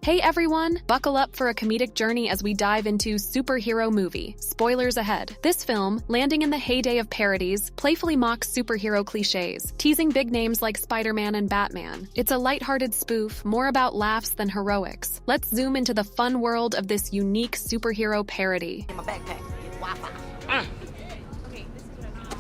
Hey everyone, buckle up for a comedic journey as we dive into Superhero Movie. Spoilers ahead. This film, landing in the heyday of parodies, playfully mocks superhero cliches, teasing big names like Spider-Man and Batman. It's a lighthearted spoof, more about laughs than heroics. Let's zoom into the fun world of this unique superhero parody. In my backpack, get Wi-Fi.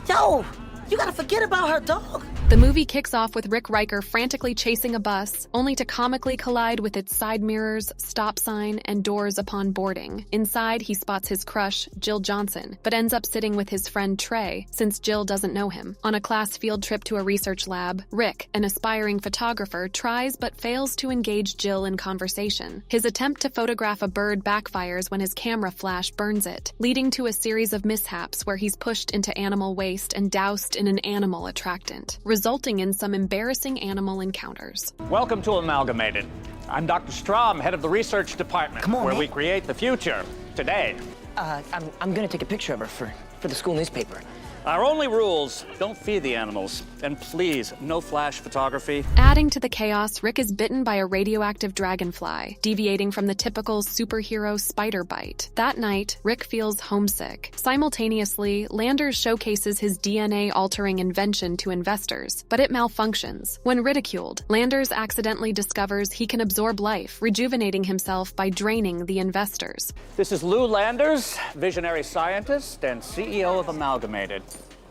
Yo, you gotta forget about her, dog. The movie kicks off with Rick Riker frantically chasing a bus, only to comically collide with its side mirrors, stop sign, and doors upon boarding. Inside, he spots his crush, Jill Johnson, but ends up sitting with his friend Trey, since Jill doesn't know him. On a class field trip to a research lab, Rick, an aspiring photographer, tries but fails to engage Jill in conversation. His attempt to photograph a bird backfires when his camera flash burns it, leading to a series of mishaps where he's pushed into animal waste and doused in an animal attractant, resulting in some embarrassing animal encounters. Welcome to Amalgamated. I'm Dr. Strom, head of the research department, where we create the future today. I'm gonna take a picture of her for the school newspaper. Our only rules, don't feed the animals, and please, no flash photography. Adding to the chaos, Rick is bitten by a radioactive dragonfly, deviating from the typical superhero spider bite. That night, Rick feels homesick. Simultaneously, Landers showcases his DNA-altering invention to investors, but it malfunctions. When ridiculed, Landers accidentally discovers he can absorb life, rejuvenating himself by draining the investors. This is Lou Landers, visionary scientist and CEO of Amalgamated.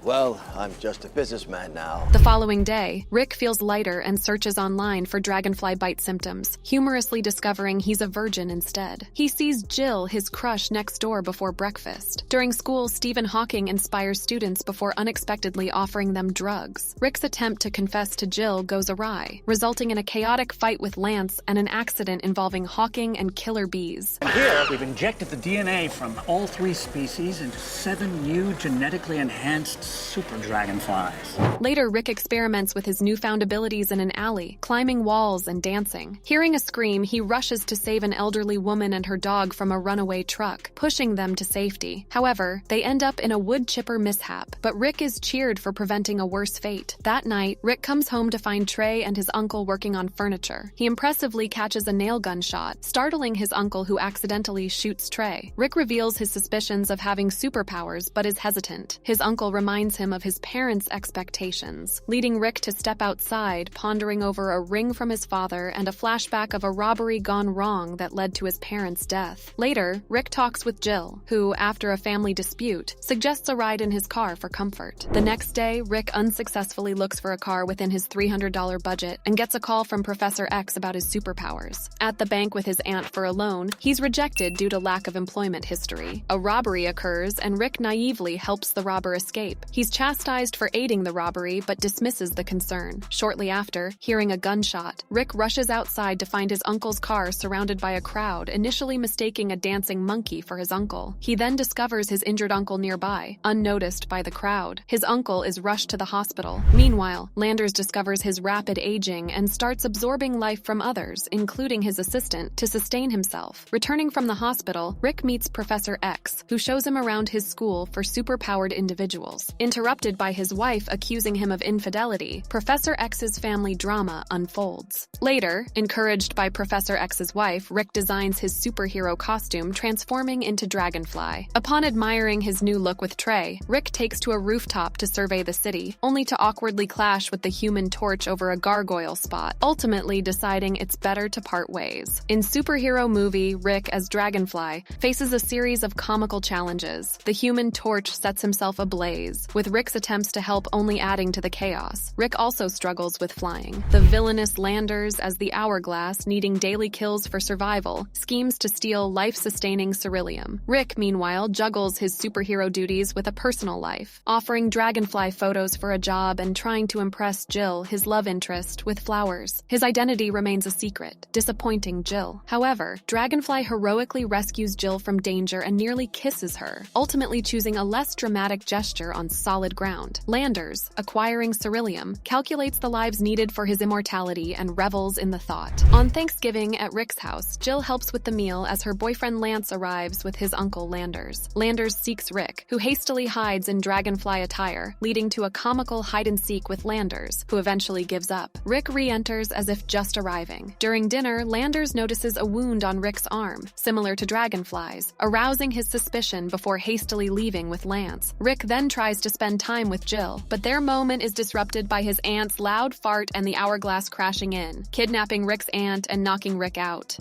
Well, I'm just a businessman now. The following day, Rick feels lighter and searches online for dragonfly bite symptoms, humorously discovering he's a virgin instead. He sees Jill, his crush, next door before breakfast. During school, Stephen Hawking inspires students before unexpectedly offering them drugs. Rick's attempt to confess to Jill goes awry, resulting in a chaotic fight with Lance and an accident involving Hawking and killer bees. Here, we've injected the DNA from all 3 species into 7 new genetically enhanced super dragonflies. Later, Rick experiments with his newfound abilities in an alley, climbing walls and dancing. Hearing a scream, he rushes to save an elderly woman and her dog from a runaway truck, pushing them to safety. However, they end up in a wood chipper mishap, but Rick is cheered for preventing a worse fate. That night, Rick comes home to find Trey and his uncle working on furniture. He impressively catches a nail gun shot, startling his uncle who accidentally shoots Trey. Rick reveals his suspicions of having superpowers, but is hesitant. His uncle reminds him of his parents' expectations, leading Rick to step outside, pondering over a ring from his father and a flashback of a robbery gone wrong that led to his parents' death. Later, Rick talks with Jill, who, after a family dispute, suggests a ride in his car for comfort. The next day, Rick unsuccessfully looks for a car within his $300 budget and gets a call from Professor X about his superpowers. At the bank with his aunt for a loan, he's rejected due to lack of employment history. A robbery occurs, and Rick naively helps the robber escape. He's chastised for aiding the robbery, but dismisses the concern. Shortly after, hearing a gunshot, Rick rushes outside to find his uncle's car surrounded by a crowd, initially mistaking a dancing monkey for his uncle. He then discovers his injured uncle nearby, unnoticed by the crowd. His uncle is rushed to the hospital. Meanwhile, Landers discovers his rapid aging and starts absorbing life from others, including his assistant, to sustain himself. Returning from the hospital, Rick meets Professor X, who shows him around his school for superpowered individuals. Interrupted by his wife accusing him of infidelity, Professor X's family drama unfolds. Later, encouraged by Professor X's wife, Rick designs his superhero costume, transforming into Dragonfly. Upon admiring his new look with Trey, Rick takes to a rooftop to survey the city, only to awkwardly clash with the Human Torch over a gargoyle spot, ultimately deciding it's better to part ways. In Superhero Movie, Rick, as Dragonfly, faces a series of comical challenges. The Human Torch sets himself ablaze, with Rick's attempts to help only adding to the chaos. Rick also struggles with flying. The villainous Landers, as the Hourglass, needing daily kills for survival, schemes to steal life-sustaining ceruleum. Rick, meanwhile, juggles his superhero duties with a personal life, offering Dragonfly photos for a job and trying to impress Jill, his love interest, with flowers. His identity remains a secret, disappointing Jill. However, Dragonfly heroically rescues Jill from danger and nearly kisses her, ultimately choosing a less dramatic gesture on towards solid ground. Landers, acquiring ceruleum, calculates the lives needed for his immortality and revels in the thought. On Thanksgiving at Rick's house, Jill helps with the meal as her boyfriend Lance arrives with his uncle Landers. Landers seeks Rick, who hastily hides in dragonfly attire, leading to a comical hide-and-seek with Landers, who eventually gives up. Rick re-enters as if just arriving. During dinner, Landers notices a wound on Rick's arm, similar to dragonflies, arousing his suspicion before hastily leaving with Lance. Rick then tries to spend time with Jill, but their moment is disrupted by his aunt's loud fart and the hourglass crashing in, kidnapping Rick's aunt and knocking Rick out.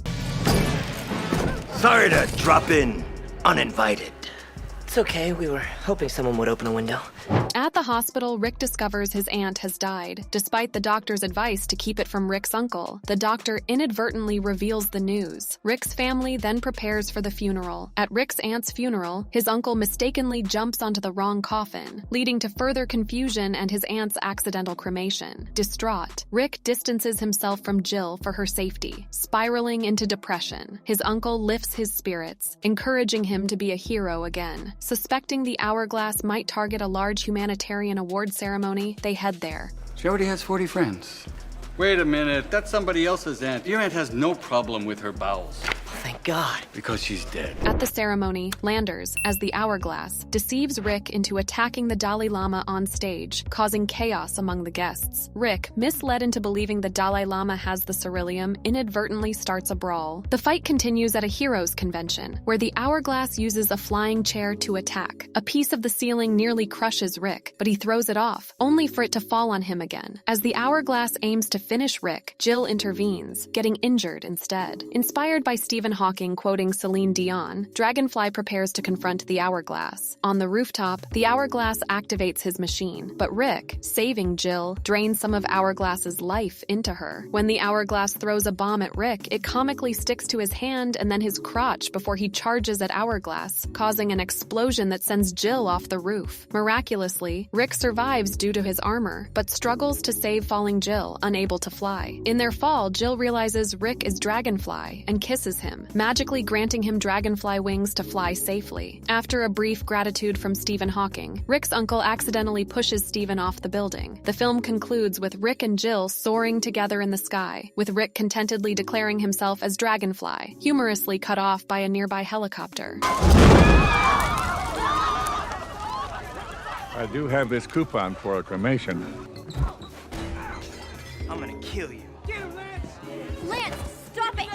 Sorry to drop in uninvited. It's okay, we were hoping someone would open a window. At the hospital, Rick discovers his aunt has died. Despite the doctor's advice to keep it from Rick's uncle, the doctor inadvertently reveals the news. Rick's family then prepares for the funeral. At Rick's aunt's funeral, his uncle mistakenly jumps onto the wrong coffin, leading to further confusion and his aunt's accidental cremation. Distraught, Rick distances himself from Jill for her safety, spiraling into depression. His uncle lifts his spirits, encouraging him to be a hero again. Suspecting the hourglass might target a large humanitarian award ceremony, they head there. She already has 40 friends. Wait a minute, that's somebody else's aunt. Your aunt has no problem with her bowels. Thank God. Because she's dead. At the ceremony, Landers, as the hourglass, deceives Rick into attacking the Dalai Lama on stage, causing chaos among the guests. Rick, misled into believing the Dalai Lama has the ceruleum, inadvertently starts a brawl. The fight continues at a heroes convention, where the hourglass uses a flying chair to attack. A piece of the ceiling nearly crushes Rick, but he throws it off, only for it to fall on him again. As the hourglass aims to finish Rick, Jill intervenes, getting injured instead. Inspired by Stephen Hawking quoting Celine Dion, Dragonfly prepares to confront the hourglass. On the rooftop, the hourglass activates his machine, but Rick, saving Jill, drains some of Hourglass's life into her. When the hourglass throws a bomb at Rick, it comically sticks to his hand and then his crotch before he charges at Hourglass, causing an explosion that sends Jill off the roof. Miraculously, Rick survives due to his armor, but struggles to save falling Jill, unable to fly. In their fall, Jill realizes Rick is Dragonfly and kisses him, magically granting him dragonfly wings to fly safely. After a brief gratitude from Stephen Hawking, Rick's uncle accidentally pushes Stephen off the building. The film concludes with Rick and Jill soaring together in the sky, with Rick contentedly declaring himself as Dragonfly, humorously cut off by a nearby helicopter. I do have this coupon for a cremation. I'm gonna kill you. Lance, stop it!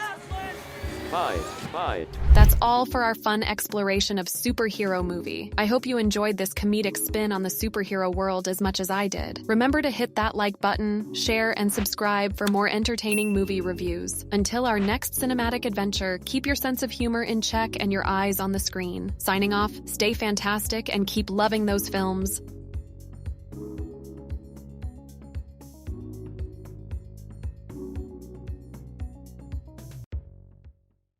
Defied. That's all for our fun exploration of superhero movie. I hope you enjoyed this comedic spin on the superhero world as much as I did. Remember to hit that like button, share, and subscribe for more entertaining movie reviews. Until our next cinematic adventure, keep your sense of humor in check and your eyes on the screen. Signing off, stay fantastic and keep loving those films.